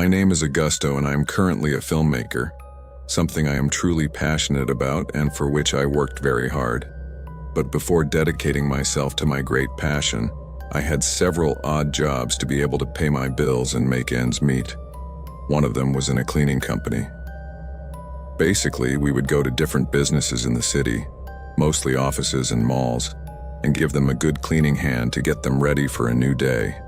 My name is Augusto and I am currently a filmmaker, something I am truly passionate about and for which I worked very hard. But before dedicating myself to my great passion, I had several odd jobs to be able to pay my bills and make ends meet. One of them was in a cleaning company. Basically, we would go to different businesses in the city, mostly offices and malls, and give them a good cleaning hand to get them ready for a new day.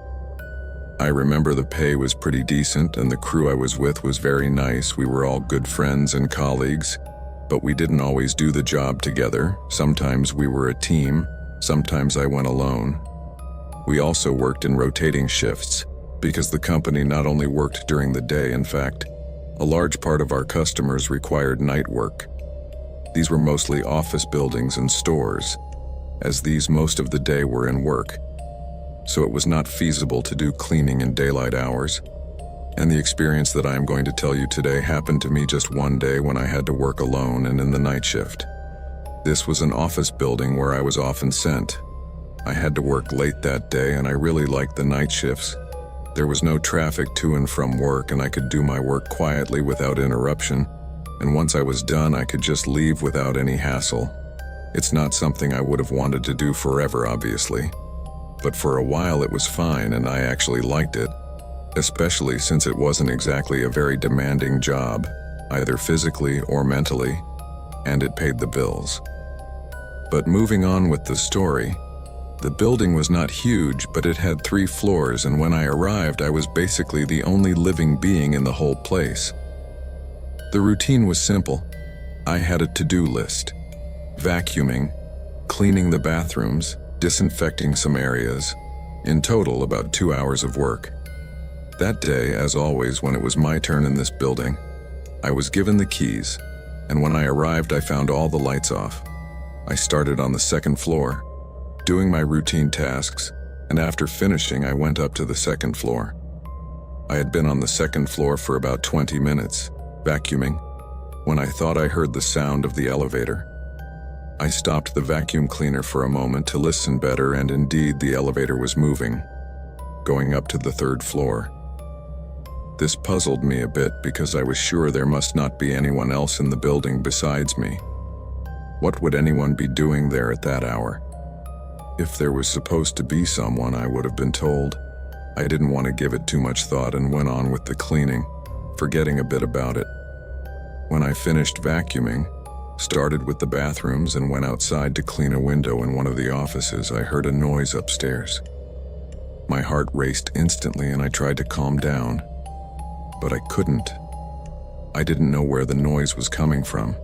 I remember the pay was pretty decent and the crew I was with was very nice. We were all good friends and colleagues, but we didn't always do the job together. Sometimes we were a team, sometimes I went alone. We also worked in rotating shifts because the company not only worked during the day, in fact, a large part of our customers required night work. These were mostly office buildings and stores, as these most of the day were in work. So it was not feasible to do cleaning in daylight hours. And the experience that I am going to tell you today happened to me just one day when I had to work alone and in the night shift. This was an office building where I was often sent. I had to work late that day and I really liked the night shifts. There was no traffic to and from work and I could do my work quietly without interruption. And once I was done, I could just leave without any hassle. It's not something I would have wanted to do forever, obviously. But for a while it was fine and I actually liked it, especially since it wasn't exactly a very demanding job, either physically or mentally, and it paid the bills. But moving on with the story, the building was not huge, but it had 3 floors, and when I arrived, I was basically the only living being in the whole place. The routine was simple. I had a to-do list: vacuuming, cleaning the bathrooms, disinfecting some areas. In total, about 2 hours of work. That day, as always, when it was my turn in this building, I was given the keys, and when I arrived, I found all the lights off. I started on the 2nd floor, doing my routine tasks, and after finishing, I went up to the 2nd floor. I had been on the 2nd floor for about 20 minutes, vacuuming, when I thought I heard the sound of the elevator. I stopped the vacuum cleaner for a moment to listen better, and indeed the elevator was moving, going up to the 3rd floor. This puzzled me a bit because I was sure there must not be anyone else in the building besides me. What would anyone be doing there at that hour? If there was supposed to be someone, I would have been told. I didn't want to give it too much thought and went on with the cleaning, forgetting a bit about it. When I finished vacuuming, started with the bathrooms and went outside to clean a window in one of the offices, I heard a noise upstairs. My heart raced instantly and I tried to calm down, but I couldn't. I didn't know where the noise was coming from.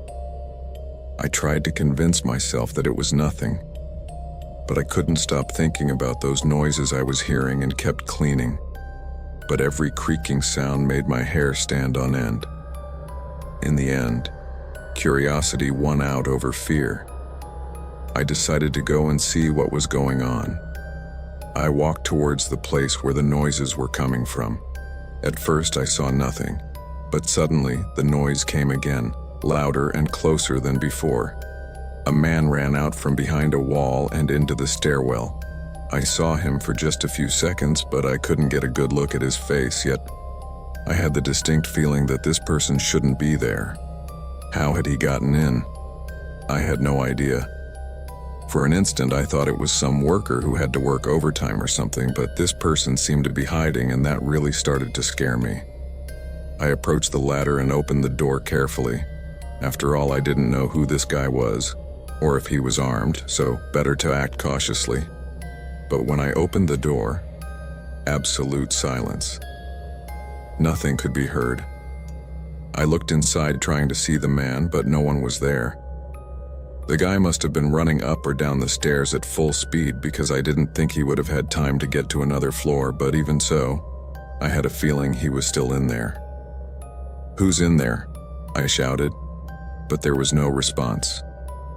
I tried to convince myself that it was nothing, but I couldn't stop thinking about those noises I was hearing and kept cleaning. But every creaking sound made my hair stand on end. In the end, curiosity won out over fear. I decided to go and see what was going on. I walked towards the place where the noises were coming from. At first I saw nothing, but suddenly the noise came again, louder and closer than before. A man ran out from behind a wall and into the stairwell. I saw him for just a few seconds, but I couldn't get a good look at his face, yet I had the distinct feeling that this person shouldn't be there. How had he gotten in? I had no idea. For an instant I thought it was some worker who had to work overtime or something, but this person seemed to be hiding, and that really started to scare me. I approached the ladder and opened the door carefully. After all, I didn't know who this guy was, or if he was armed, so better to act cautiously. But when I opened the door, absolute silence. Nothing could be heard. I looked inside trying to see the man, but no one was there. The guy must have been running up or down the stairs at full speed because I didn't think he would have had time to get to another floor, but even so, I had a feeling he was still in there. "Who's in there?" I shouted, but there was no response.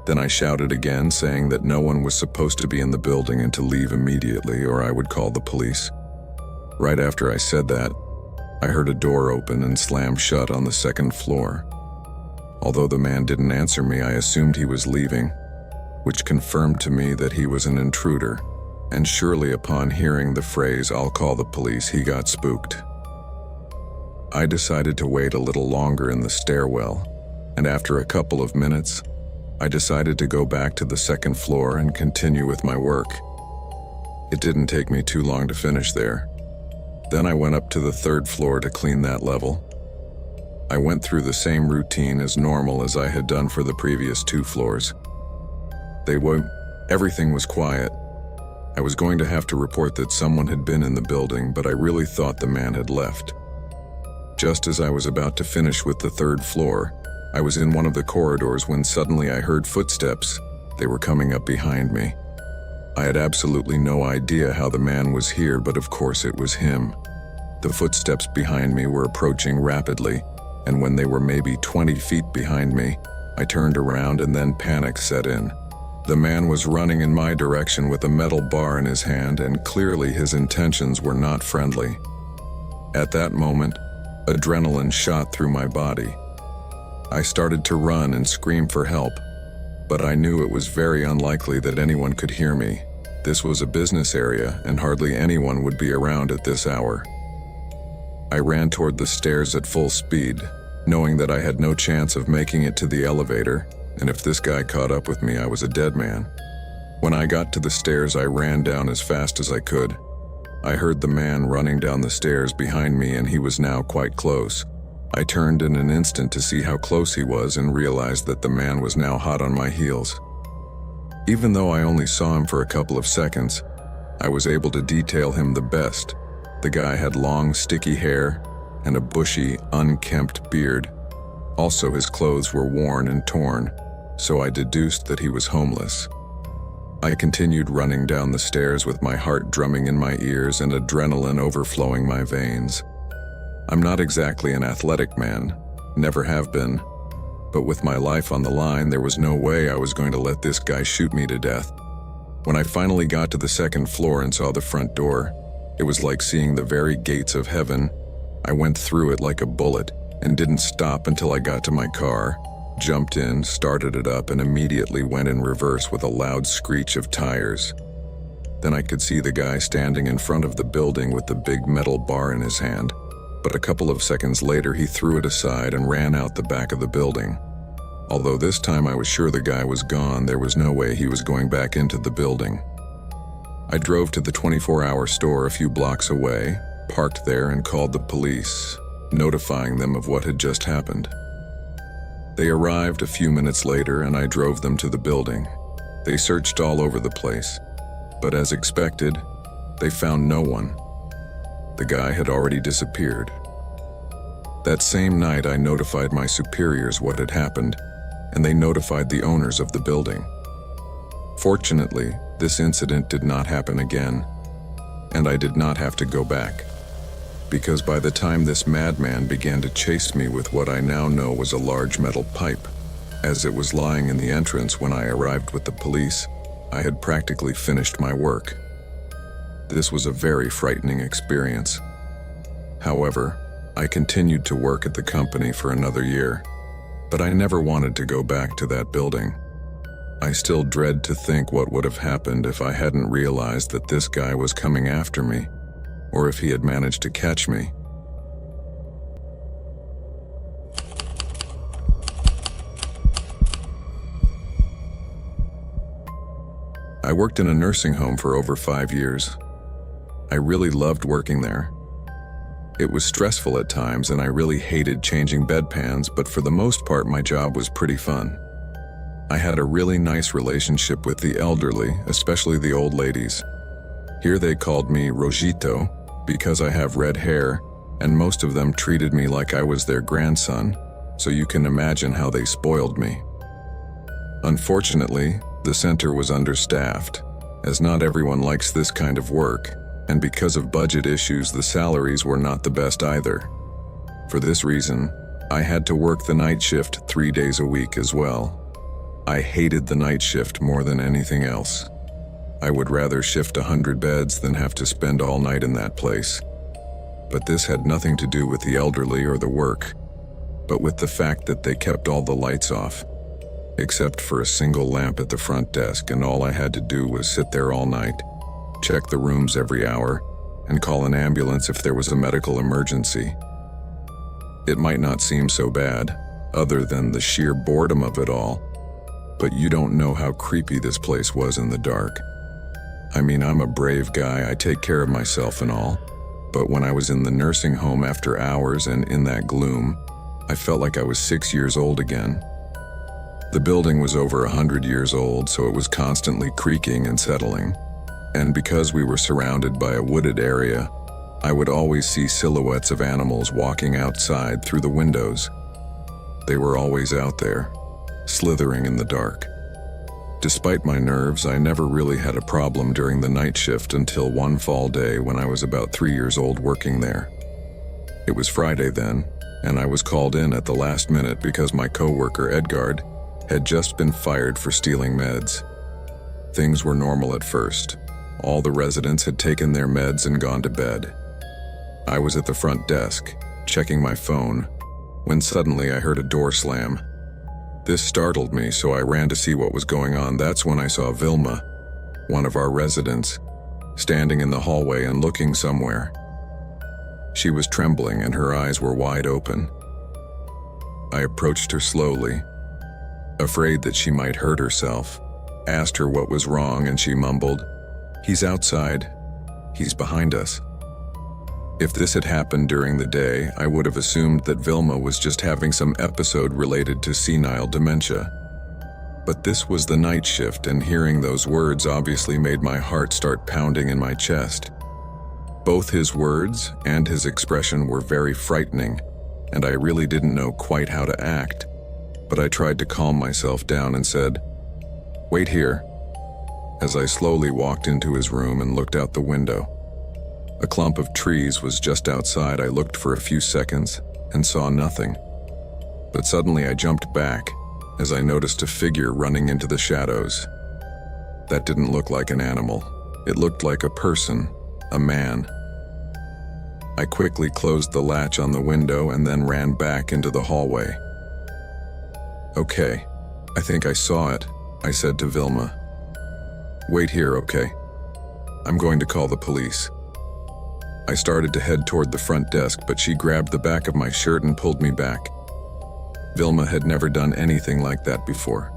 Then I shouted again, saying that no one was supposed to be in the building and to leave immediately or I would call the police. Right after I said that, I heard a door open and slam shut on the 2nd floor. Although the man didn't answer me, I assumed he was leaving, which confirmed to me that he was an intruder, and surely upon hearing the phrase, "I'll call the police," he got spooked. I decided to wait a little longer in the stairwell, and after a couple of minutes, I decided to go back to the second floor and continue with my work. It didn't take me too long to finish there. Then I went up to the third floor to clean that level. I went through the same routine as normal as I had done for the previous 2 floors. Everything was quiet. I was going to have to report that someone had been in the building, but I really thought the man had left. Just as I was about to finish with the third floor, I was in one of the corridors when suddenly I heard footsteps. They were coming up behind me. I had absolutely no idea how the man was here, but of course it was him. The footsteps behind me were approaching rapidly, and when they were maybe 20 feet behind me, I turned around and then panic set in. The man was running in my direction with a metal bar in his hand, and clearly his intentions were not friendly. At that moment, adrenaline shot through my body. I started to run and scream for help, but I knew it was very unlikely that anyone could hear me. This was a business area, and hardly anyone would be around at this hour. I ran toward the stairs at full speed, knowing that I had no chance of making it to the elevator, and if this guy caught up with me, I was a dead man. When I got to the stairs, I ran down as fast as I could. I heard the man running down the stairs behind me, and he was now quite close. I turned in an instant to see how close he was and realized that the man was now hot on my heels. Even though I only saw him for a couple of seconds, I was able to detail him the best. The guy had long, sticky hair and a bushy, unkempt beard. Also, his clothes were worn and torn, so I deduced that he was homeless. I continued running down the stairs with my heart drumming in my ears and adrenaline overflowing my veins. I'm not exactly an athletic man, never have been, but with my life on the line, there was no way I was going to let this guy shoot me to death. When I finally got to the second floor and saw the front door, it was like seeing the very gates of heaven. I went through it like a bullet and didn't stop until I got to my car, jumped in, started it up, and immediately went in reverse with a loud screech of tires. Then I could see the guy standing in front of the building with the big metal bar in his hand, but a couple of seconds later he threw it aside and ran out the back of the building. Although this time I was sure the guy was gone, there was no way he was going back into the building. I drove to the 24-hour store a few blocks away, parked there, and called the police, notifying them of what had just happened. They arrived a few minutes later, and I drove them to the building. They searched all over the place, but as expected, they found no one. The guy had already disappeared. That same night, I notified my superiors what had happened, and they notified the owners of the building. Fortunately, this incident did not happen again, and I did not have to go back, because by the time this madman began to chase me with what I now know was a large metal pipe, as it was lying in the entrance when I arrived with the police, I had practically finished my work. This was a very frightening experience. However, I continued to work at the company for another year, but I never wanted to go back to that building. I still dread to think what would have happened if I hadn't realized that this guy was coming after me, or if he had managed to catch me. I worked in a nursing home for over 5 years. I really loved working there. It was stressful at times, and I really hated changing bedpans, but for the most part my job was pretty fun. I had a really nice relationship with the elderly, especially the old ladies. Here they called me Rojito because I have red hair, and most of them treated me like I was their grandson, so you can imagine how they spoiled me. Unfortunately, the center was understaffed, as not everyone likes this kind of work, and because of budget issues, the salaries were not the best either. For this reason, I had to work the night shift 3 days a week as well. I hated the night shift more than anything else. I would rather shift 100 beds than have to spend all night in that place. But this had nothing to do with the elderly or the work, but with the fact that they kept all the lights off, except for a single lamp at the front desk, and all I had to do was sit there all night, check the rooms every hour, and call an ambulance if there was a medical emergency. It might not seem so bad, other than the sheer boredom of it all, but you don't know how creepy this place was in the dark. I mean, I'm a brave guy, I take care of myself and all, but when I was in the nursing home after hours and in that gloom, I felt like I was 6 years old again. The building was over 100 years old, so it was constantly creaking and settling, and because we were surrounded by a wooded area, I would always see silhouettes of animals walking outside through the windows. They were always out there, slithering in the dark. Despite my nerves, I never really had a problem during the night shift until one fall day when I was about 3 years old working there. It was Friday then, and I was called in at the last minute because my coworker Edgard had just been fired for stealing meds. Things were normal at first. All the residents had taken their meds and gone to bed. I was at the front desk, checking my phone, when suddenly I heard a door slam. This startled me, so I ran to see what was going on. That's when I saw Vilma, one of our residents, standing in the hallway and looking somewhere. She was trembling and her eyes were wide open. I approached her slowly, afraid that she might hurt herself, asked her what was wrong, and she mumbled, "He's outside. He's behind us." If this had happened during the day, I would have assumed that Vilma was just having some episode related to senile dementia. But this was the night shift, and hearing those words obviously made my heart start pounding in my chest. Both his words and his expression were very frightening, and I really didn't know quite how to act, but I tried to calm myself down and said, "Wait here," as I slowly walked into his room and looked out the window. A clump of trees was just outside. I looked for a few seconds and saw nothing. But suddenly I jumped back as I noticed a figure running into the shadows. That didn't look like an animal. It looked like a person, a man. I quickly closed the latch on the window and then ran back into the hallway. "Okay, I think I saw it," I said to Vilma. "Wait here, okay? I'm going to call the police." I started to head toward the front desk, but she grabbed the back of my shirt and pulled me back. Vilma had never done anything like that before.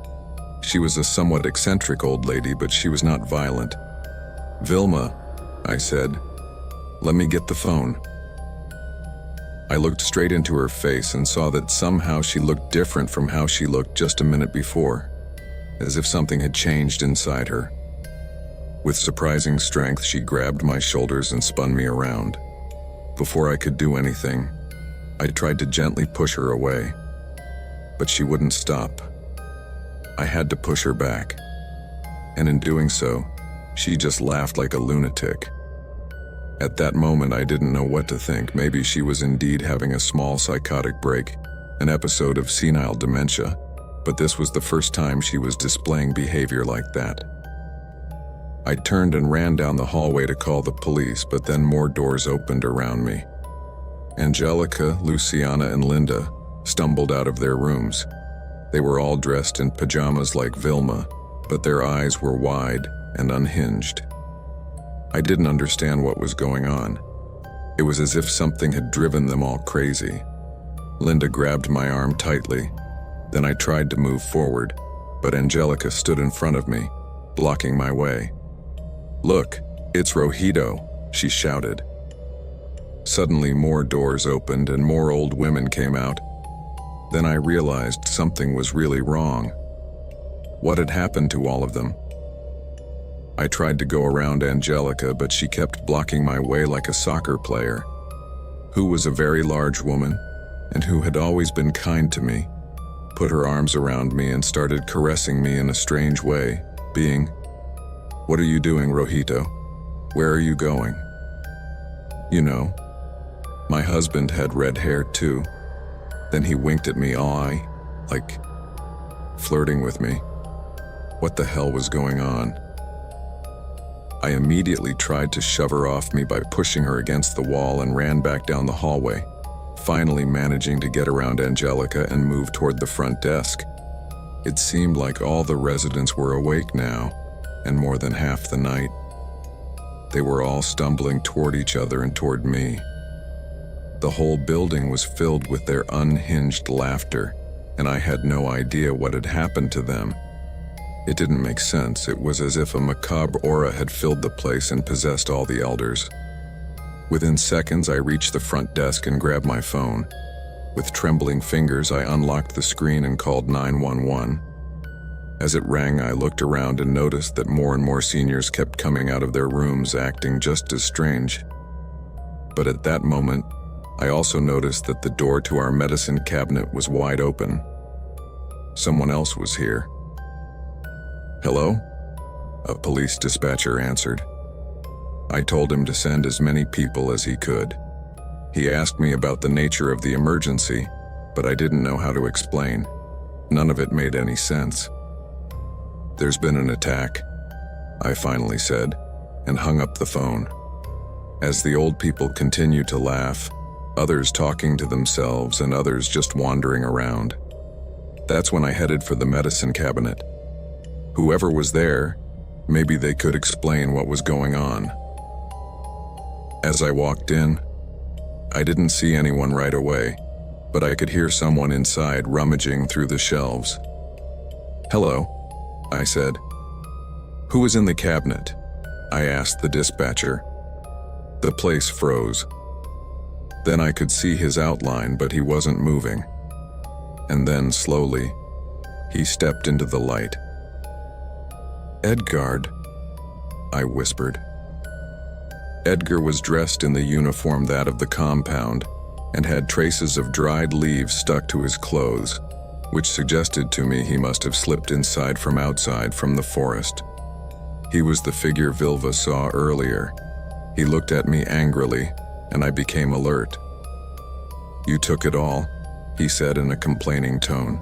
She was a somewhat eccentric old lady, but she was not violent. "Vilma," I said, "let me get the phone." I looked straight into her face and saw that somehow she looked different from how she looked just a minute before, as if something had changed inside her. With surprising strength, she grabbed my shoulders and spun me around. Before I could do anything, I tried to gently push her away, but she wouldn't stop. I had to push her back, and in doing so, she just laughed like a lunatic. At that moment, I didn't know what to think. Maybe she was indeed having a small psychotic break, an episode of senile dementia, but this was the first time she was displaying behavior like that. I turned and ran down the hallway to call the police, but then more doors opened around me. Angelica, Luciana, and Linda stumbled out of their rooms. They were all dressed in pajamas like Vilma, but their eyes were wide and unhinged. I didn't understand what was going on. It was as if something had driven them all crazy. Linda grabbed my arm tightly. Then I tried to move forward, but Angelica stood in front of me, blocking my way. "Look, it's Rohito," she shouted. Suddenly more doors opened and more old women came out. Then I realized something was really wrong. What had happened to all of them? I tried to go around Angelica, but she kept blocking my way like a soccer player, who was a very large woman and who had always been kind to me, put her arms around me and started caressing me in a strange way, being, "What are you doing, Rohito? Where are you going?" You know, my husband had red hair too. Then he winked at me, like flirting with me. What the hell was going on? I immediately tried to shove her off me by pushing her against the wall and ran back down the hallway, finally managing to get around Angelica and move toward the front desk. It seemed like all the residents were awake now, and more than half the night. They were all stumbling toward each other and toward me. The whole building was filled with their unhinged laughter, and I had no idea what had happened to them. It didn't make sense. It was as if a macabre aura had filled the place and possessed all the elders. Within seconds, I reached the front desk and grabbed my phone. With trembling fingers, I unlocked the screen and called 911. As it rang, I looked around and noticed that more and more seniors kept coming out of their rooms acting just as strange. But at that moment, I also noticed that the door to our medicine cabinet was wide open. Someone else was here. "Hello?" A police dispatcher answered. I told him to send as many people as he could. He asked me about the nature of the emergency, but I didn't know how to explain. None of it made any sense. "There's been an attack," I finally said, and hung up the phone. As the old people continued to laugh, others talking to themselves and others just wandering around. That's when I headed for the medicine cabinet. Whoever was there, maybe they could explain what was going on. As I walked in, I didn't see anyone right away, but I could hear someone inside rummaging through the shelves. "Hello," I said. "Who was in the cabinet?" I asked the dispatcher. The place froze. Then I could see his outline, but he wasn't moving. And then, slowly, he stepped into the light. "Edgard," I whispered. Edgar was dressed in the uniform that of the compound, and had traces of dried leaves stuck to his clothes, which suggested to me he must have slipped inside from outside from the forest. He was the figure Vilva saw earlier. He looked at me angrily, and I became alert. "You took it all," he said in a complaining tone.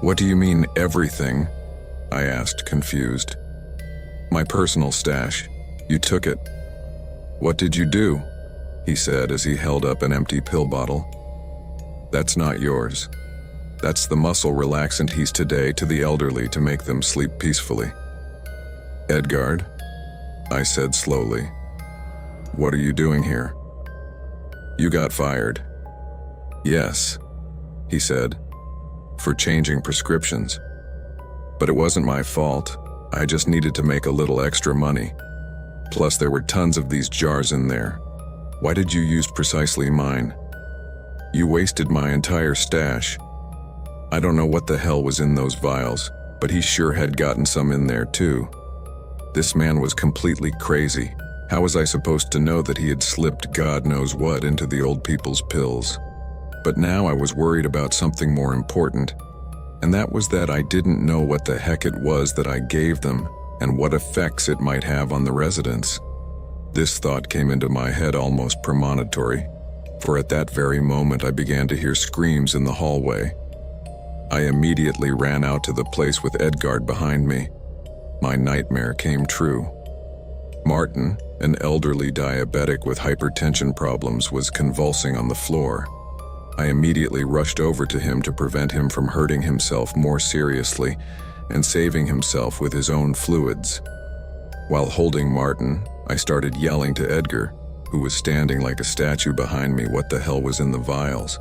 "What do you mean, everything?" I asked, confused. "My personal stash. You took it." "What did you do?" he said as he held up an empty pill bottle. "That's not yours. That's the muscle relaxant he's today to the elderly to make them sleep peacefully." "Edgard," I said slowly, "what are you doing here?" "You got fired." "Yes," he said, "for changing prescriptions. But it wasn't my fault. I just needed to make a little extra money. Plus there were tons of these jars in there. Why did you use precisely mine? You wasted my entire stash. I don't know what the hell was in those vials, but he sure had gotten some in there too. This man was completely crazy. How was I supposed to know that he had slipped God knows what into the old people's pills? But now I was worried about something more important, and that was that I didn't know what the heck it was that I gave them and what effects it might have on the residents. This thought came into my head almost premonitory, for at that very moment I began to hear screams in the hallway. I immediately ran out to the place with Edgard behind me. My nightmare came true. Martin, an elderly diabetic with hypertension problems, was convulsing on the floor. I immediately rushed over to him to prevent him from hurting himself more seriously and saving himself with his own fluids. While holding Martin, I started yelling to Edgar, who was standing like a statue behind me, what the hell was in the vials.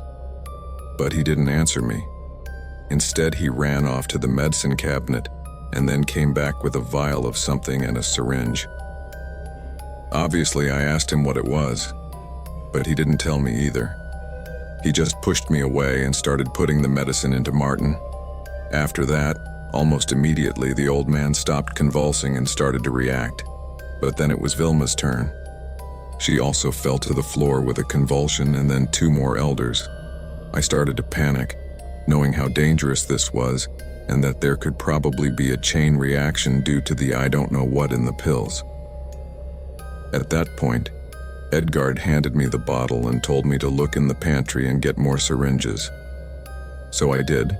But he didn't answer me. Instead, he ran off to the medicine cabinet and then came back with a vial of something and a syringe. Obviously, I asked him what it was, but he didn't tell me either. He just pushed me away and started putting the medicine into Martin. After that, almost immediately, the old man stopped convulsing and started to react. But then it was Vilma's turn. She also fell to the floor with a convulsion, and then 2 more elders. I started to panic, knowing how dangerous this was and that there could probably be a chain reaction due to the I don't know what in the pills. At that point, Edgard handed me the bottle and told me to look in the pantry and get more syringes. So I did,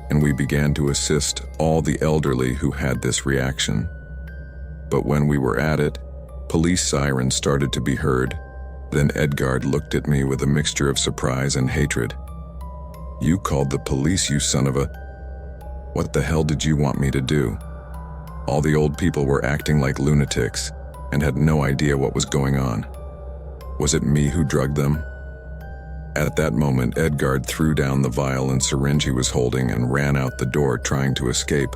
and we began to assist all the elderly who had this reaction. But when we were at it, police sirens started to be heard. Then Edgard looked at me with a mixture of surprise and hatred. "You called the police, you son of a... What the hell did you want me to do?" All the old people were acting like lunatics and had no idea what was going on. Was it me who drugged them? At that moment, Edgard threw down the vial and syringe he was holding and ran out the door trying to escape,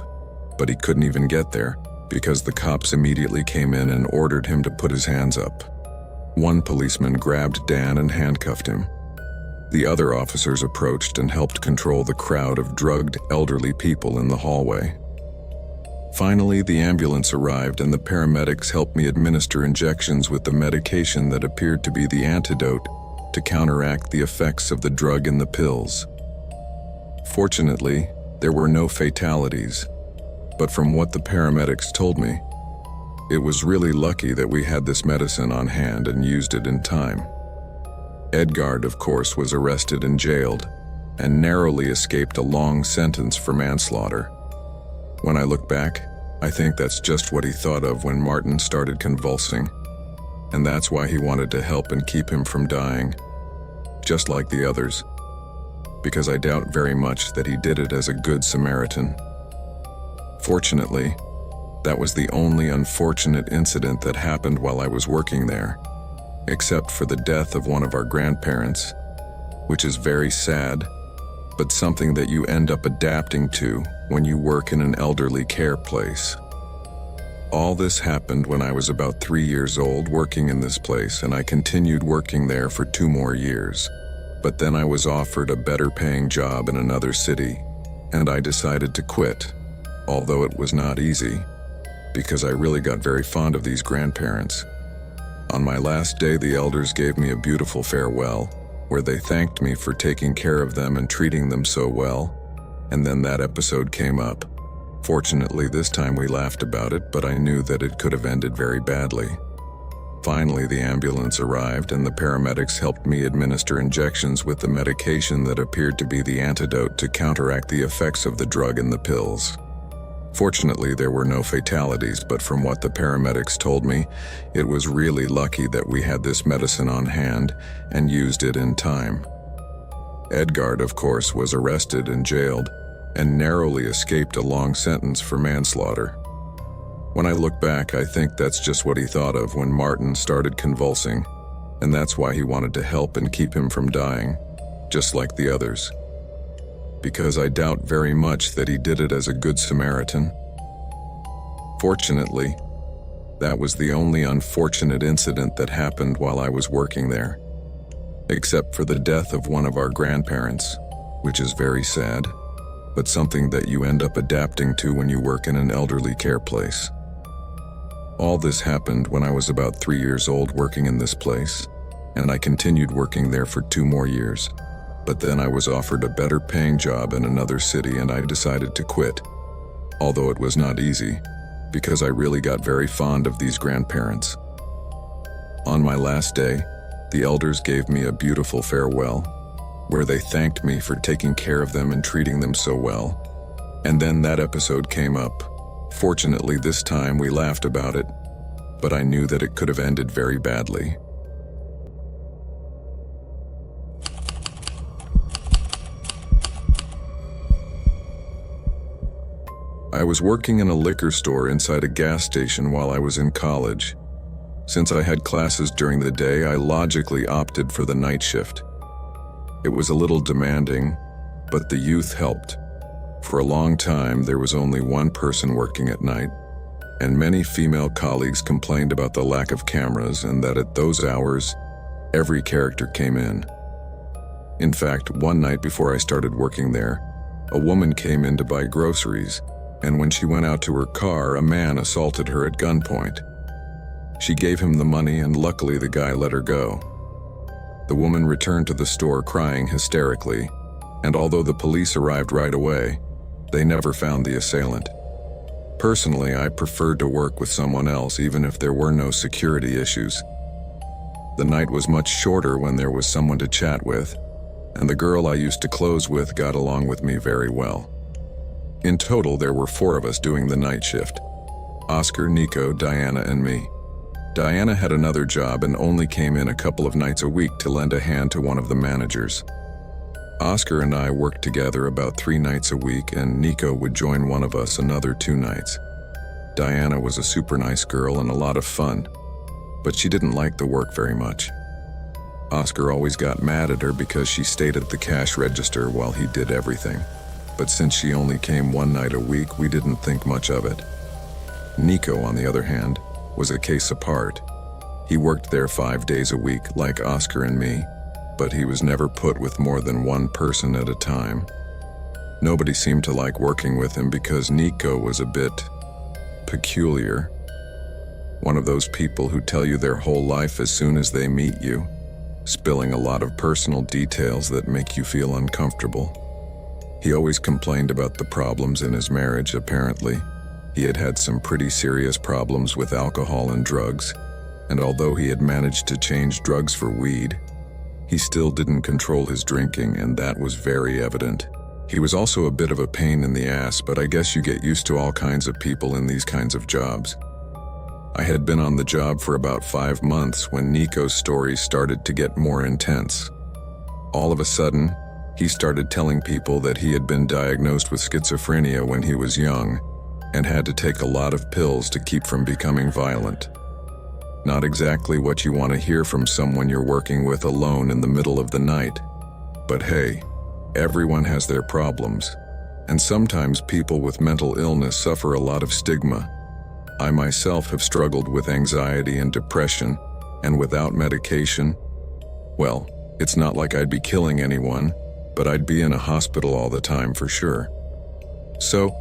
but he couldn't even get there because the cops immediately came in and ordered him to put his hands up. One policeman grabbed Dan and handcuffed him. The other officers approached and helped control the crowd of drugged elderly people in the hallway. Finally, the ambulance arrived and the paramedics helped me administer injections with the medication that appeared to be the antidote to counteract the effects of the drug in the pills. Fortunately, there were no fatalities, but from what the paramedics told me, it was really lucky that we had this medicine on hand and used it in time. Edgard, of course, was arrested and jailed, and narrowly escaped a long sentence for manslaughter. When I look back, I think that's just what he thought of when Martin started convulsing, and that's why he wanted to help and keep him from dying, just like the others, because I doubt very much that he did it as a good Samaritan. Fortunately, that was the only unfortunate incident that happened while I was working there, except for the death of one of our grandparents, which is very sad, but something that you end up adapting to when you work in an elderly care place. All this happened when I was about 3 years old working in this place, and I continued working there for 2 more years. But then I was offered a better paying job in another city, and I decided to quit, although it was not easy, because I really got very fond of these grandparents. On my last day, the elders gave me a beautiful farewell, where they thanked me for taking care of them and treating them so well, and then that episode came up. Fortunately, this time we laughed about it, but I knew that it could have ended very badly. Finally, the ambulance arrived and the paramedics helped me administer injections with the medication that appeared to be the antidote to counteract the effects of the drug in the pills. Fortunately, there were no fatalities, but from what the paramedics told me, it was really lucky that we had this medicine on hand and used it in time. Edgard, of course, was arrested and jailed, and narrowly escaped a long sentence for manslaughter. When I look back, I think that's just what he thought of when Martin started convulsing, and that's why he wanted to help and keep him from dying, just like the others. Because I doubt very much that he did it as a good Samaritan. Fortunately, that was the only unfortunate incident that happened while I was working there, except for the death of one of our grandparents, which is very sad, but something that you end up adapting to when you work in an elderly care place. All this happened when I was about 3 years old working in this place, and I continued working there for 2 more years. But then I was offered a better paying job in another city and I decided to quit, although it was not easy, because I really got very fond of these grandparents. On my last day, the elders gave me a beautiful farewell, where they thanked me for taking care of them and treating them so well. And then that episode came up. Fortunately, this time we laughed about it, but I knew that it could have ended very badly. I was working in a liquor store inside a gas station while I was in college. Since I had classes during the day, I logically opted for the night shift. It was a little demanding, but the youth helped. For a long time, there was only one person working at night, and many female colleagues complained about the lack of cameras and that at those hours, every character came in. In fact, one night before I started working there, a woman came in to buy groceries, and when she went out to her car, a man assaulted her at gunpoint. She gave him the money, and luckily the guy let her go. The woman returned to the store crying hysterically, and although the police arrived right away, they never found the assailant. Personally, I preferred to work with someone else even if there were no security issues. The night was much shorter when there was someone to chat with, and the girl I used to close with got along with me very well. In total, there were 4 of us doing the night shift: Oscar, Nico, Diana, and me. Diana had another job and only came in a couple of nights a week to lend a hand to one of the managers. Oscar and I worked together about 3 nights a week, and Nico would join one of us another 2 nights. Diana was a super nice girl and a lot of fun, but she didn't like the work very much. Oscar always got mad at her because she stayed at the cash register while he did everything. But since she only came one night a week, we didn't think much of it. Nico, on the other hand, was a case apart. He worked there 5 days a week, like Oscar and me, but he was never put with more than one person at a time. Nobody seemed to like working with him because Nico was a bit peculiar. One of those people who tell you their whole life as soon as they meet you, spilling a lot of personal details that make you feel uncomfortable. He always complained about the problems in his marriage, apparently. He had had some pretty serious problems with alcohol and drugs, and although he had managed to change drugs for weed, he still didn't control his drinking, and that was very evident. He was also a bit of a pain in the ass, but I guess you get used to all kinds of people in these kinds of jobs. I had been on the job for about 5 months when Nico's stories started to get more intense. All of a sudden, he started telling people that he had been diagnosed with schizophrenia when he was young and had to take a lot of pills to keep from becoming violent. Not exactly what you want to hear from someone you're working with alone in the middle of the night. But hey, everyone has their problems, and sometimes people with mental illness suffer a lot of stigma. I myself have struggled with anxiety and depression, and without medication, well, it's not like I'd be killing anyone, but I'd be in a hospital all the time for sure. So,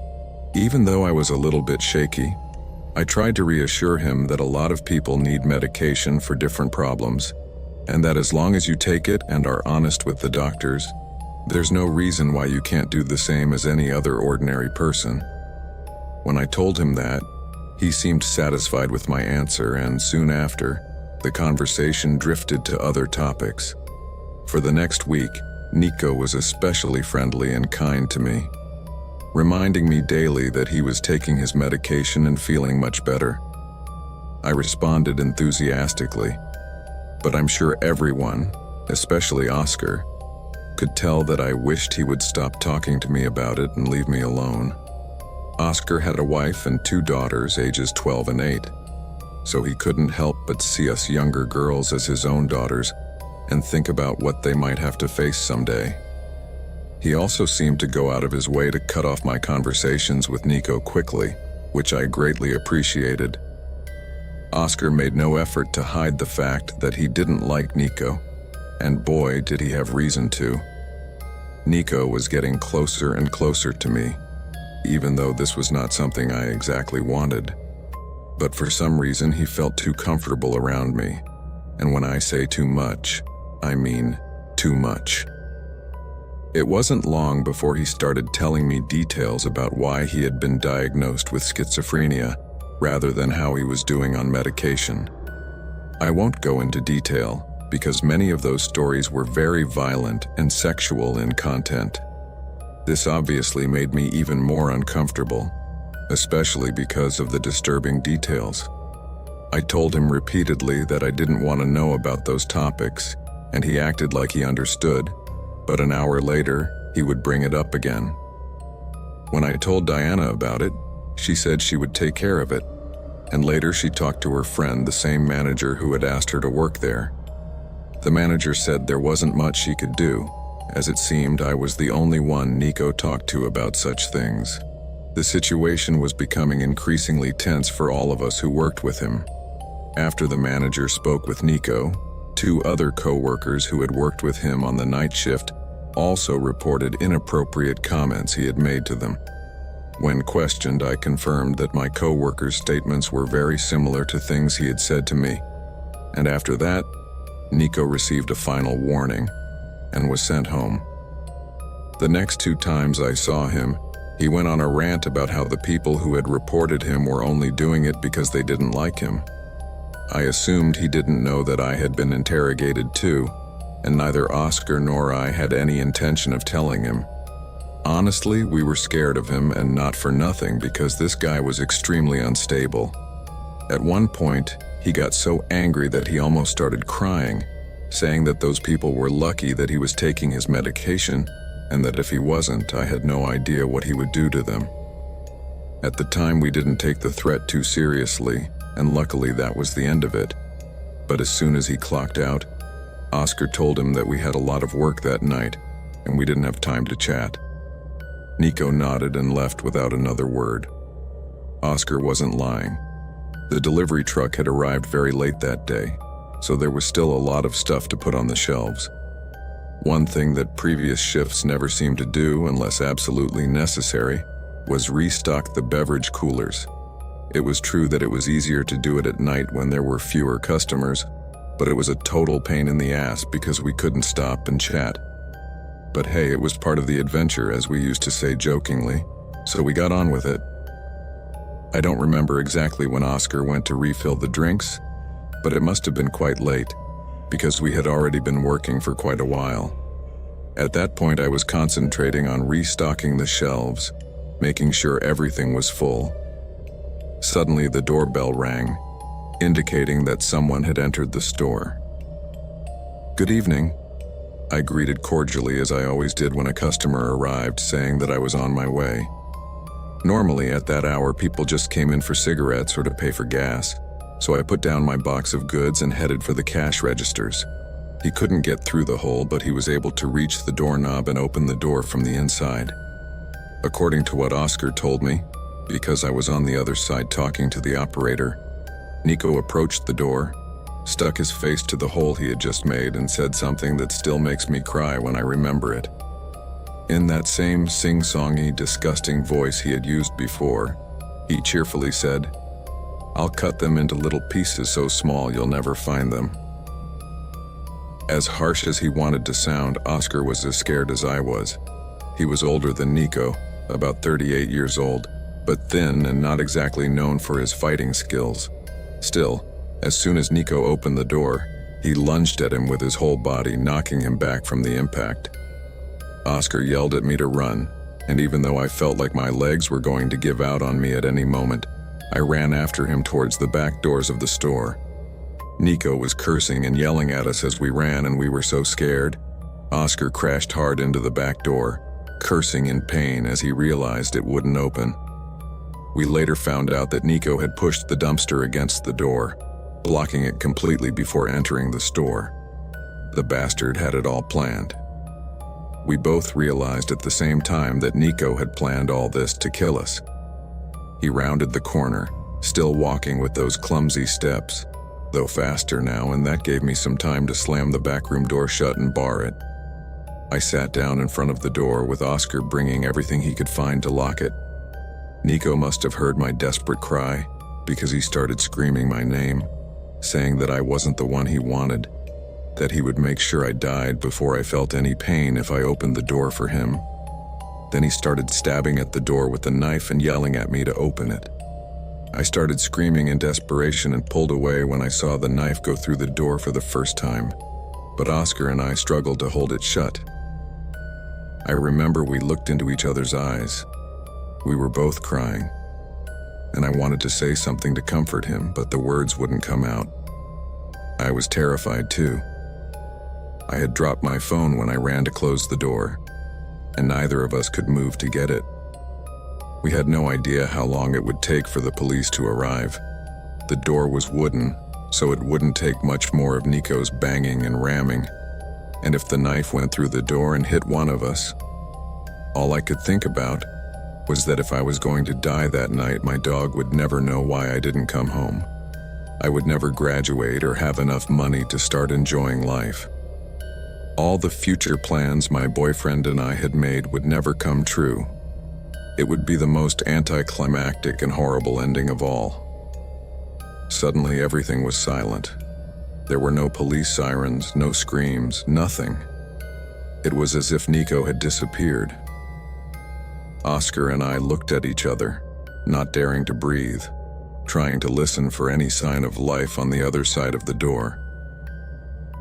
even though I was a little bit shaky, I tried to reassure him that a lot of people need medication for different problems, and that as long as you take it and are honest with the doctors, there's no reason why you can't do the same as any other ordinary person. When I told him that, he seemed satisfied with my answer, and soon after, the conversation drifted to other topics. For the next week, Nico was especially friendly and kind to me, reminding me daily that he was taking his medication and feeling much better. I responded enthusiastically, but I'm sure everyone, especially Oscar, could tell that I wished he would stop talking to me about it and leave me alone. Oscar had a wife and 2 daughters, ages 12 and 8, so he couldn't help but see us younger girls as his own daughters and think about what they might have to face someday. He also seemed to go out of his way to cut off my conversations with Nico quickly, which I greatly appreciated. Oscar made no effort to hide the fact that he didn't like Nico, and boy, did he have reason to. Nico was getting closer and closer to me, even though this was not something I exactly wanted. But for some reason, he felt too comfortable around me, and when I say too much, I mean too much. It wasn't long before he started telling me details about why he had been diagnosed with schizophrenia, rather than how he was doing on medication. I won't go into detail, because many of those stories were very violent and sexual in content. This obviously made me even more uncomfortable, especially because of the disturbing details. I told him repeatedly that I didn't want to know about those topics, and he acted like he understood, but an hour later, he would bring it up again. When I told Diana about it, she said she would take care of it, and later she talked to her friend, the same manager who had asked her to work there. The manager said there wasn't much she could do, as it seemed I was the only one Nico talked to about such things. The situation was becoming increasingly tense for all of us who worked with him. After the manager spoke with Nico, 2 other co-workers who had worked with him on the night shift also reported inappropriate comments he had made to them. When questioned, I confirmed that my co-workers' statements were very similar to things he had said to me, and after that, Nico received a final warning and was sent home. The next 2 times I saw him, he went on a rant about how the people who had reported him were only doing it because they didn't like him. I assumed he didn't know that I had been interrogated too, and neither Oscar nor I had any intention of telling him. Honestly, we were scared of him, and not for nothing, because this guy was extremely unstable. At one point, he got so angry that he almost started crying, saying that those people were lucky that he was taking his medication, and that if he wasn't, I had no idea what he would do to them. At the time, we didn't take the threat too seriously, and luckily that was the end of it. But as soon as he clocked out, Oscar told him that we had a lot of work that night, and we didn't have time to chat. Nico nodded and left without another word. Oscar wasn't lying. The delivery truck had arrived very late that day, so there was still a lot of stuff to put on the shelves. One thing that previous shifts never seemed to do unless absolutely necessary was restock the beverage coolers. It was true that it was easier to do it at night when there were fewer customers, but it was a total pain in the ass because we couldn't stop and chat. But hey, it was part of the adventure, as we used to say jokingly, so we got on with it. I don't remember exactly when Oscar went to refill the drinks, but it must have been quite late, because we had already been working for quite a while. At that point, I was concentrating on restocking the shelves, making sure everything was full. Suddenly, the doorbell rang, indicating that someone had entered the store. "Good evening," I greeted cordially, as I always did when a customer arrived, saying that I was on my way. Normally, at that hour, people just came in for cigarettes or to pay for gas, so I put down my box of goods and headed for the cash registers. He couldn't get through the hole, but he was able to reach the doorknob and open the door from the inside. According to what Oscar told me, because I was on the other side talking to the operator, Nico approached the door, stuck his face to the hole he had just made, and said something that still makes me cry when I remember it. In that same sing-songy, disgusting voice he had used before, he cheerfully said, "I'll cut them into little pieces so small you'll never find them." As harsh as he wanted to sound, Oscar was as scared as I was. He was older than Nico, about 38 years old, but thin and not exactly known for his fighting skills. Still, as soon as Nico opened the door, he lunged at him with his whole body, knocking him back from the impact. Oscar yelled at me to run, and even though I felt like my legs were going to give out on me at any moment, I ran after him towards the back doors of the store. Nico was cursing and yelling at us as we ran, and we were so scared. Oscar crashed hard into the back door, cursing in pain as he realized it wouldn't open. We later found out that Nico had pushed the dumpster against the door, blocking it completely before entering the store. The bastard had it all planned. We both realized at the same time that Nico had planned all this to kill us. He rounded the corner, still walking with those clumsy steps, though faster now, and that gave me some time to slam the backroom door shut and bar it. I sat down in front of the door with Oscar bringing everything he could find to lock it. Nico must have heard my desperate cry, because he started screaming my name, saying that I wasn't the one he wanted, that he would make sure I died before I felt any pain if I opened the door for him. Then he started stabbing at the door with the knife and yelling at me to open it. I started screaming in desperation and pulled away when I saw the knife go through the door for the first time, but Oscar and I struggled to hold it shut. I remember we looked into each other's eyes. We were both crying, and I wanted to say something to comfort him, but the words wouldn't come out. I was terrified too. I had dropped my phone when I ran to close the door, and neither of us could move to get it. We had no idea how long it would take for the police to arrive. The door was wooden, so it wouldn't take much more of Nico's banging and ramming, and if the knife went through the door and hit one of us, all I could think about was that if I was going to die that night, my dog would never know why I didn't come home. I would never graduate or have enough money to start enjoying life. All the future plans my boyfriend and I had made would never come true. It would be the most anticlimactic and horrible ending of all. Suddenly, everything was silent. There were no police sirens, no screams, nothing. It was as if Nico had disappeared. Oscar and I looked at each other, not daring to breathe, trying to listen for any sign of life on the other side of the door.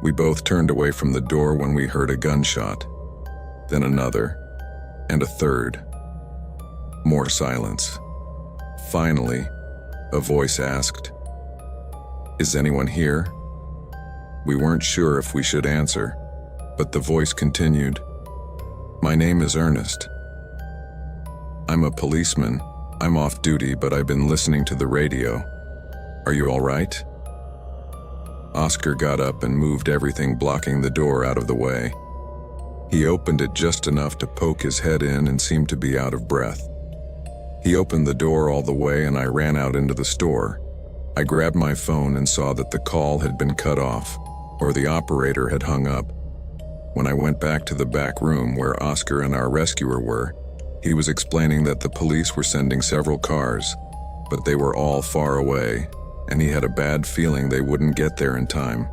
We both turned away from the door when we heard a gunshot, then another, and a third. More silence. Finally, a voice asked, "Is anyone here?" We weren't sure if we should answer, but the voice continued, "My name is Ernest. I'm a policeman. I'm off duty, but I've been listening to the radio. Are you all right?" Oscar got up and moved everything blocking the door out of the way. He opened it just enough to poke his head in and seemed to be out of breath. He opened the door all the way and I ran out into the store. I grabbed my phone and saw that the call had been cut off, or the operator had hung up. When I went back to the back room where Oscar and our rescuer were, he was explaining that the police were sending several cars, but they were all far away, and he had a bad feeling they wouldn't get there in time.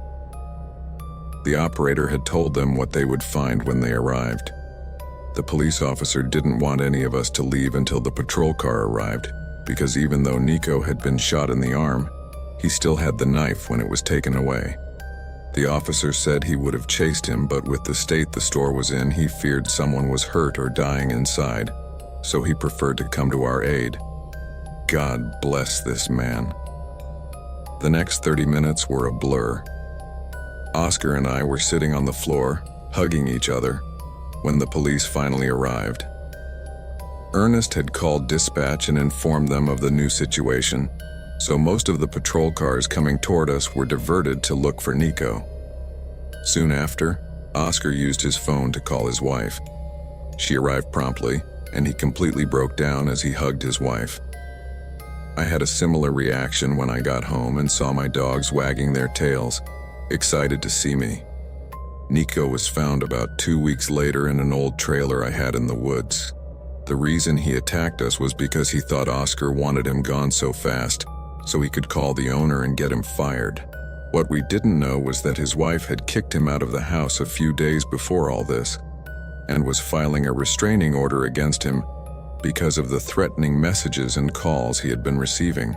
The operator had told them what they would find when they arrived. The police officer didn't want any of us to leave until the patrol car arrived, because even though Nico had been shot in the arm, he still had the knife when it was taken away. The officer said he would have chased him, but with the state the store was in, he feared someone was hurt or dying inside, so he preferred to come to our aid. God bless this man. The next 30 minutes were a blur. Oscar and I were sitting on the floor, hugging each other, when the police finally arrived. Ernest had called dispatch and informed them of the new situation, so most of the patrol cars coming toward us were diverted to look for Nico. Soon after, Oscar used his phone to call his wife. She arrived promptly, and he completely broke down as he hugged his wife. I had a similar reaction when I got home and saw my dogs wagging their tails, excited to see me. Nico was found about 2 weeks later in an old trailer I had in the woods. The reason he attacked us was because he thought Oscar wanted him gone so fast, so he could call the owner and get him fired. What we didn't know was that his wife had kicked him out of the house a few days before all this, and was filing a restraining order against him because of the threatening messages and calls he had been receiving.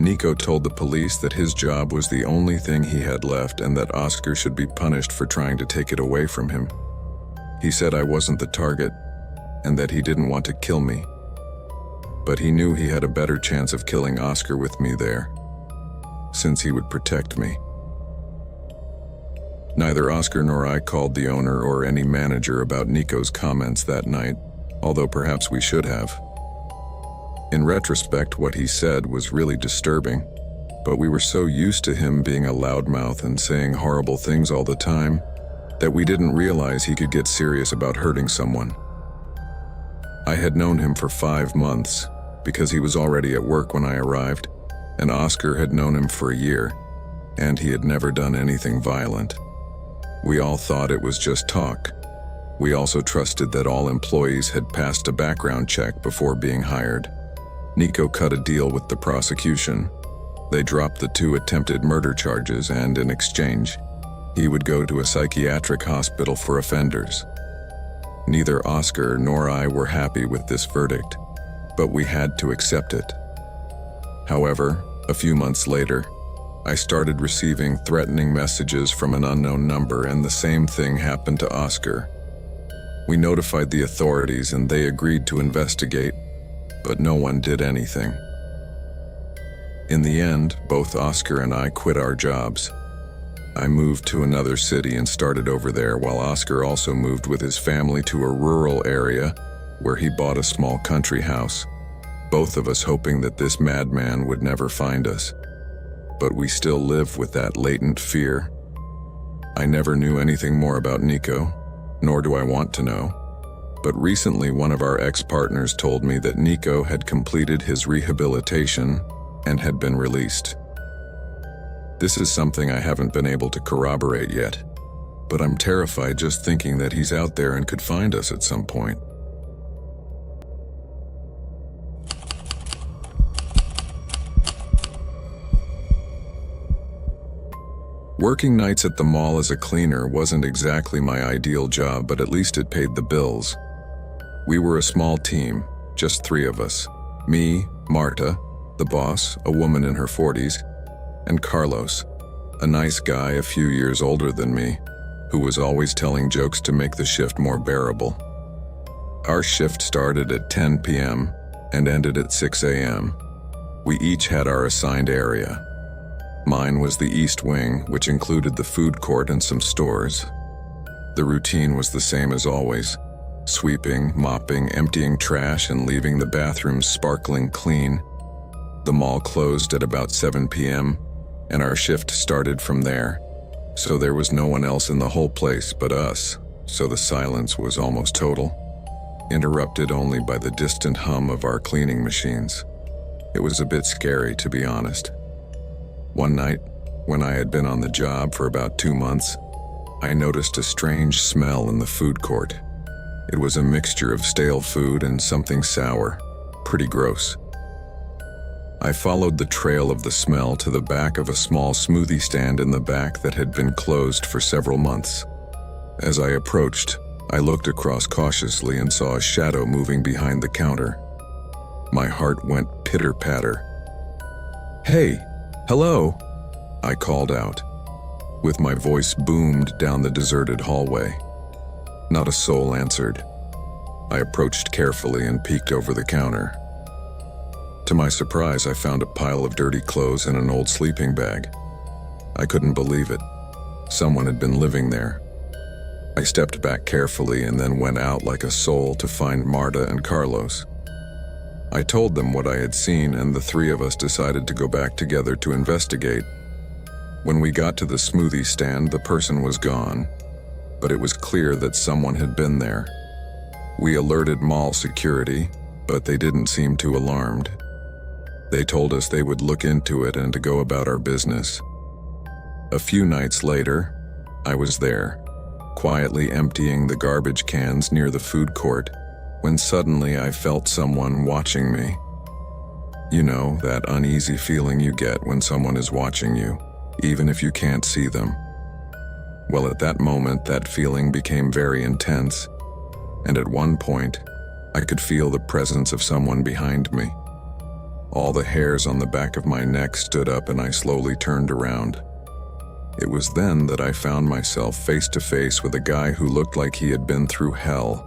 Nico told the police that his job was the only thing he had left and that Oscar should be punished for trying to take it away from him. He said I wasn't the target and that he didn't want to kill me, but he knew he had a better chance of killing Oscar with me there, since he would protect me. Neither Oscar nor I called the owner or any manager about Nico's comments that night, although perhaps we should have. In retrospect, what he said was really disturbing, but we were so used to him being a loudmouth and saying horrible things all the time that we didn't realize he could get serious about hurting someone. I had known him for 5 months because he was already at work when I arrived, and Oscar had known him for a year, and he had never done anything violent. We all thought it was just talk. We also trusted that all employees had passed a background check before being hired. Nico cut a deal with the prosecution. They dropped the 2 attempted murder charges, and in exchange, he would go to a psychiatric hospital for offenders. Neither Oscar nor I were happy with this verdict, but we had to accept it. However, a few months later, I started receiving threatening messages from an unknown number, and the same thing happened to Oscar. We notified the authorities and they agreed to investigate, but no one did anything. In the end, both Oscar and I quit our jobs. I moved to another city and started over there, while Oscar also moved with his family to a rural area where he bought a small country house, both of us hoping that this madman would never find us. But we still live with that latent fear. I never knew anything more about Nico, nor do I want to know. But recently one of our ex-partners told me that Nico had completed his rehabilitation and had been released. This is something I haven't been able to corroborate yet, but I'm terrified just thinking that he's out there and could find us at some point. Working nights at the mall as a cleaner wasn't exactly my ideal job, but at least it paid the bills. We were a small team, just 3 of us. Me, Marta, the boss, a woman in her 40s, and Carlos, a nice guy a few years older than me, who was always telling jokes to make the shift more bearable. Our shift started at 10 p.m. and ended at 6 a.m. We each had our assigned area. Mine was the East Wing, which included the food court and some stores. The routine was the same as always: sweeping, mopping, emptying trash, and leaving the bathrooms sparkling clean. The mall closed at about 7 p.m., and our shift started from there. So there was no one else in the whole place but us, so the silence was almost total, interrupted only by the distant hum of our cleaning machines. It was a bit scary, to be honest. One night, when I had been on the job for about 2 months, I noticed a strange smell in the food court. It was a mixture of stale food and something sour, pretty gross. I followed the trail of the smell to the back of a small smoothie stand in the back that had been closed for several months. As I approached, I looked across cautiously and saw a shadow moving behind the counter. My heart went pitter-patter. "Hey, hello," I called out, with my voice boomed down the deserted hallway. Not a soul answered. I approached carefully and peeked over the counter. To my surprise, I found a pile of dirty clothes and an old sleeping bag. I couldn't believe it. Someone had been living there. I stepped back carefully and then went out like a soul to find Marta and Carlos. I told them what I had seen, and the three of us decided to go back together to investigate. When we got to the smoothie stand, the person was gone, but it was clear that someone had been there. We alerted mall security, but they didn't seem too alarmed. They told us they would look into it and to go about our business. A few nights later, I was there, quietly emptying the garbage cans near the food court, when suddenly I felt someone watching me. You know, that uneasy feeling you get when someone is watching you, even if you can't see them. Well, at that moment, that feeling became very intense, and at one point, I could feel the presence of someone behind me. All the hairs on the back of my neck stood up and I slowly turned around. It was then that I found myself face to face with a guy who looked like he had been through hell.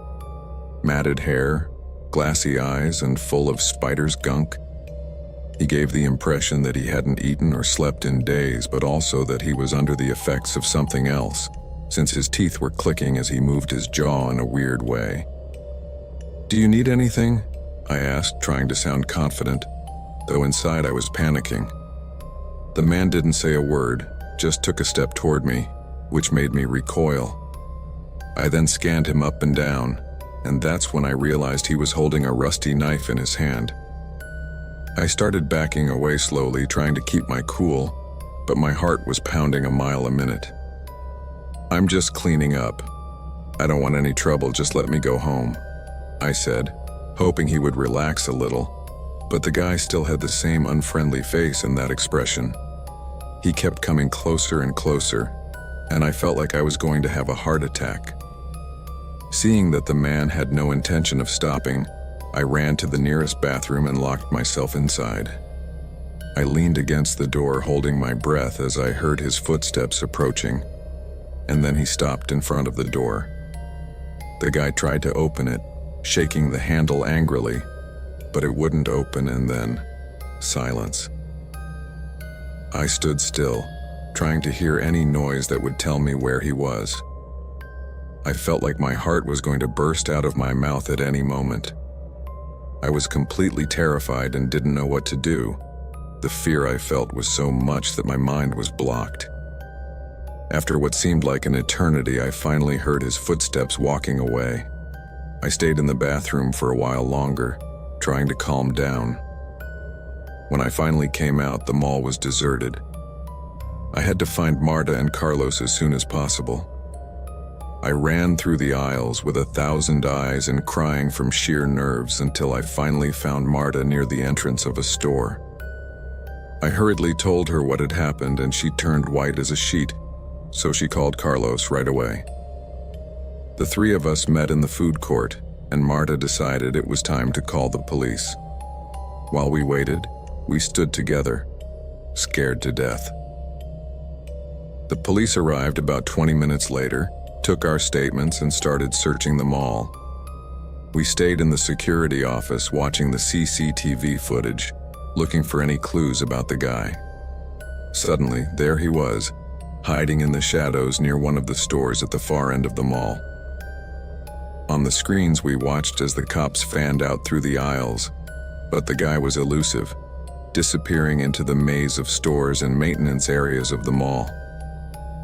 Matted hair, glassy eyes, and full of spider's gunk. He gave the impression that he hadn't eaten or slept in days, but also that he was under the effects of something else, since his teeth were clicking as he moved his jaw in a weird way. "Do you need anything?" I asked, trying to sound confident, though inside I was panicking. The man didn't say a word, just took a step toward me, which made me recoil. I then scanned him up and down, and that's when I realized he was holding a rusty knife in his hand. I started backing away slowly, trying to keep my cool, but my heart was pounding a mile a minute. "I'm just cleaning up. I don't want any trouble, just let me go home," I said, hoping he would relax a little. But the guy still had the same unfriendly face and that expression. He kept coming closer and closer, and I felt like I was going to have a heart attack. Seeing that the man had no intention of stopping, I ran to the nearest bathroom and locked myself inside. I leaned against the door, holding my breath as I heard his footsteps approaching, and then he stopped in front of the door. The guy tried to open it, shaking the handle angrily, but it wouldn't open, and then silence. I stood still, trying to hear any noise that would tell me where he was. I felt like my heart was going to burst out of my mouth at any moment. I was completely terrified and didn't know what to do. The fear I felt was so much that my mind was blocked. After what seemed like an eternity, I finally heard his footsteps walking away. I stayed in the bathroom for a while longer, trying to calm down. When I finally came out, the mall was deserted. I had to find Marta and Carlos as soon as possible. I ran through the aisles with 1,000 eyes and crying from sheer nerves until I finally found Marta near the entrance of a store. I hurriedly told her what had happened, and she turned white as a sheet, so she called Carlos right away. The three of us met in the food court, and Marta decided it was time to call the police. While we waited, we stood together, scared to death. The police arrived about 20 minutes later, took our statements, and started searching the mall. We stayed in the security office watching the CCTV footage, looking for any clues about the guy. Suddenly, there he was, hiding in the shadows near one of the stores at the far end of the mall. On the screens, we watched as the cops fanned out through the aisles, but the guy was elusive. disappearing into the maze of stores and maintenance areas of the mall.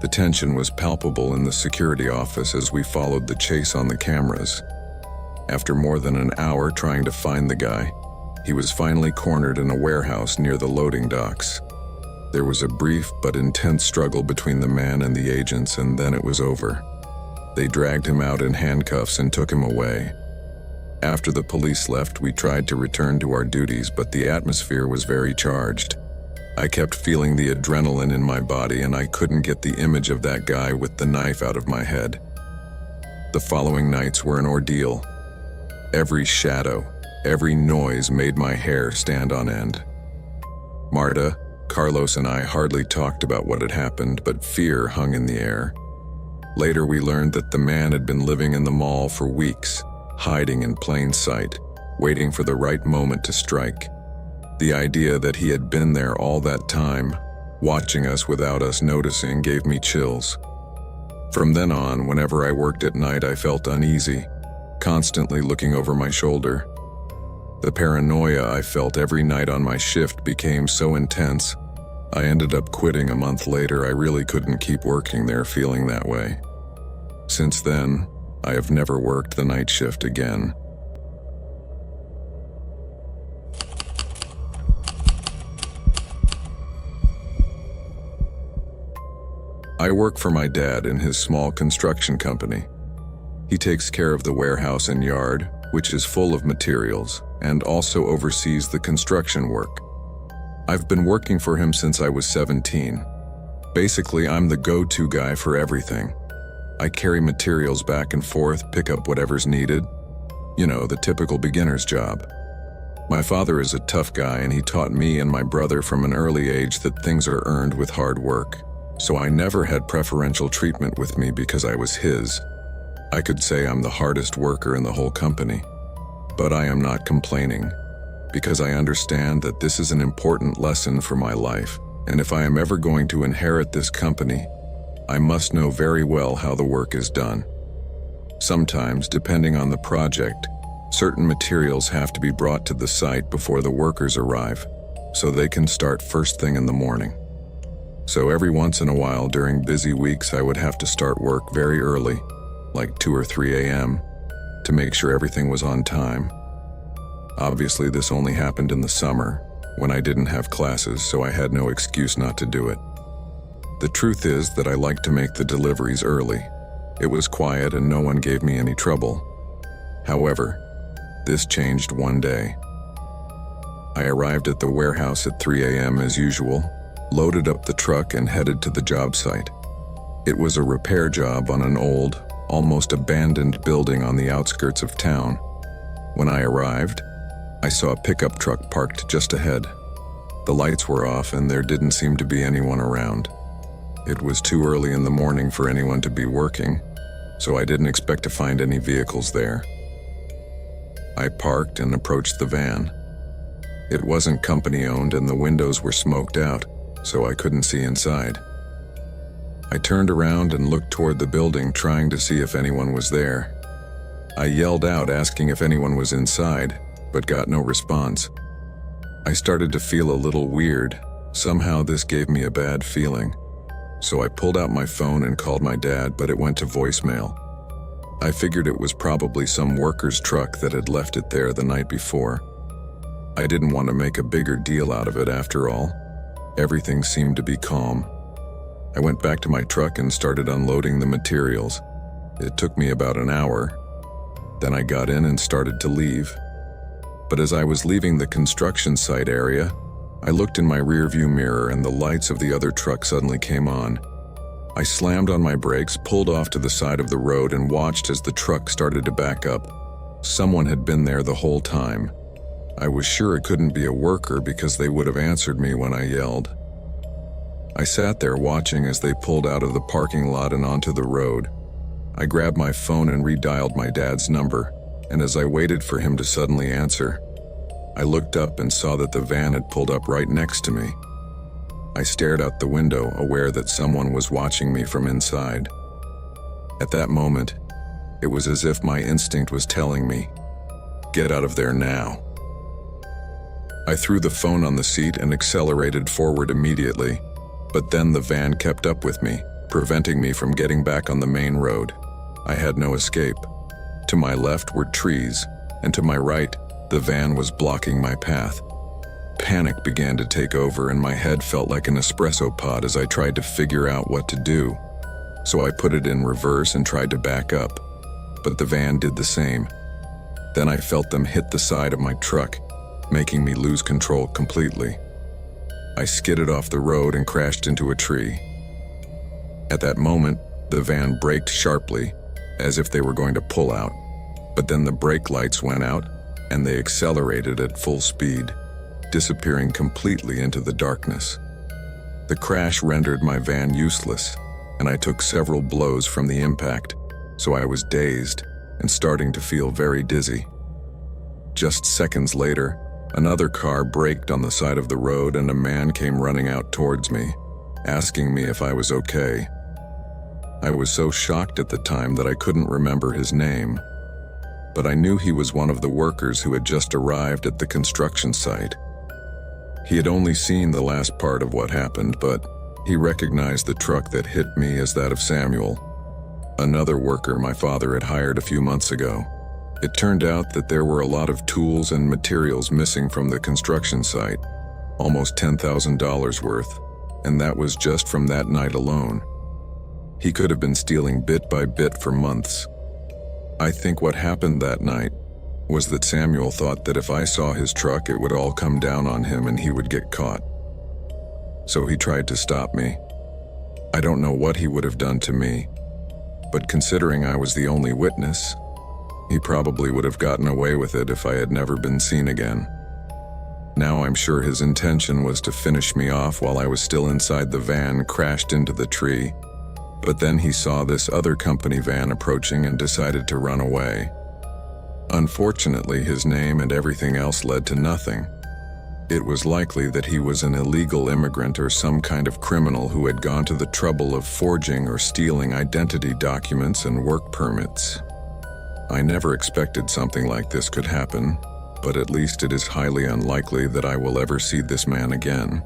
The tension was palpable in the security office as we followed the chase on the cameras. After more than an hour trying to find the guy, he was finally cornered in a warehouse near the loading docks. There was a brief but intense struggle between the man and the agents, and then it was over. They dragged him out in handcuffs and took him away. After the police left, we tried to return to our duties, but the atmosphere was very charged. I kept feeling the adrenaline in my body, and I couldn't get the image of that guy with the knife out of my head. The following nights were an ordeal. Every shadow, every noise made my hair stand on end. Marta, Carlos, and I hardly talked about what had happened, but fear hung in the air. Later, we learned that the man had been living in the mall for weeks, hiding in plain sight, waiting for the right moment to strike. The idea that he had been there all that time, watching us without us noticing, gave me chills. From then on, whenever I worked at night, I felt uneasy, constantly looking over my shoulder. The paranoia I felt every night on my shift became so intense, I ended up quitting a month later. I really couldn't keep working there feeling that way. Since then, I have never worked the night shift again. I work for my dad in his small construction company. He takes care of the warehouse and yard, which is full of materials, and also oversees the construction work. I've been working for him since I was 17. Basically, I'm the go-to guy for everything. I carry materials back and forth, pick up whatever's needed. You know, the typical beginner's job. My father is a tough guy, and he taught me and my brother from an early age that things are earned with hard work. So I never had preferential treatment with me because I was his. I could say I'm the hardest worker in the whole company. But I am not complaining, because I understand that this is an important lesson for my life, and if I am ever going to inherit this company, I must know very well how the work is done. Sometimes, depending on the project, certain materials have to be brought to the site before the workers arrive, so they can start first thing in the morning. So every once in a while during busy weeks, I would have to start work very early, like 2 or 3 a.m., to make sure everything was on time. Obviously, this only happened in the summer, when I didn't have classes, so I had no excuse not to do it. The truth is that I like to make the deliveries early. It was quiet and no one gave me any trouble. However, this changed one day. I arrived at the warehouse at 3 a.m. as usual, loaded up the truck and headed to the job site. It was a repair job on an old, almost abandoned building on the outskirts of town. When I arrived, I saw a pickup truck parked just ahead. The lights were off and there didn't seem to be anyone around. It was too early in the morning for anyone to be working, so I didn't expect to find any vehicles there. I parked and approached the van. It wasn't company-owned and the windows were smoked out, so I couldn't see inside. I turned around and looked toward the building, trying to see if anyone was there. I yelled out asking if anyone was inside, but got no response. I started to feel a little weird. Somehow this gave me a bad feeling. So I pulled out my phone and called my dad, but it went to voicemail. I figured it was probably some worker's truck that had left it there the night before. I didn't want to make a bigger deal out of it after all. Everything seemed to be calm. I went back to my truck and started unloading the materials. It took me about an hour. Then I got in and started to leave. But as I was leaving the construction site area, I looked in my rearview mirror and the lights of the other truck suddenly came on. I slammed on my brakes, pulled off to the side of the road, and watched as the truck started to back up. Someone had been there the whole time. I was sure it couldn't be a worker because they would have answered me when I yelled. I sat there watching as they pulled out of the parking lot and onto the road. I grabbed my phone and redialed my dad's number, and as I waited for him to suddenly answer, I looked up and saw that the van had pulled up right next to me. I stared out the window, aware that someone was watching me from inside. At that moment, it was as if my instinct was telling me, "Get out of there now." I threw the phone on the seat and accelerated forward immediately, but then the van kept up with me, preventing me from getting back on the main road. I had no escape. To my left were trees, and to my right, the van was blocking my path. Panic began to take over and my head felt like an espresso pod as I tried to figure out what to do. So I put it in reverse and tried to back up, but the van did the same. Then I felt them hit the side of my truck, making me lose control completely. I skidded off the road and crashed into a tree. At that moment, the van braked sharply, as if they were going to pull out, but then the brake lights went out and they accelerated at full speed, disappearing completely into the darkness. The crash rendered my van useless, and I took several blows from the impact, so I was dazed and starting to feel very dizzy. Just seconds later, another car braked on the side of the road and a man came running out towards me, asking me if I was okay. I was so shocked at the time that I couldn't remember his name, but I knew he was one of the workers who had just arrived at the construction site. He had only seen the last part of what happened, but he recognized the truck that hit me as that of Samuel, another worker my father had hired a few months ago. It turned out that there were a lot of tools and materials missing from the construction site, almost $10,000 worth, and that was just from that night alone. He could have been stealing bit by bit for months. I think what happened that night was that Samuel thought that if I saw his truck, it would all come down on him and he would get caught. So he tried to stop me. I don't know what he would have done to me, but considering I was the only witness, he probably would have gotten away with it if I had never been seen again. Now I'm sure his intention was to finish me off while I was still inside the van, crashed into the tree, but then he saw this other company van approaching and decided to run away. Unfortunately, his name and everything else led to nothing. It was likely that he was an illegal immigrant or some kind of criminal who had gone to the trouble of forging or stealing identity documents and work permits. I never expected something like this could happen, but at least it is highly unlikely that I will ever see this man again.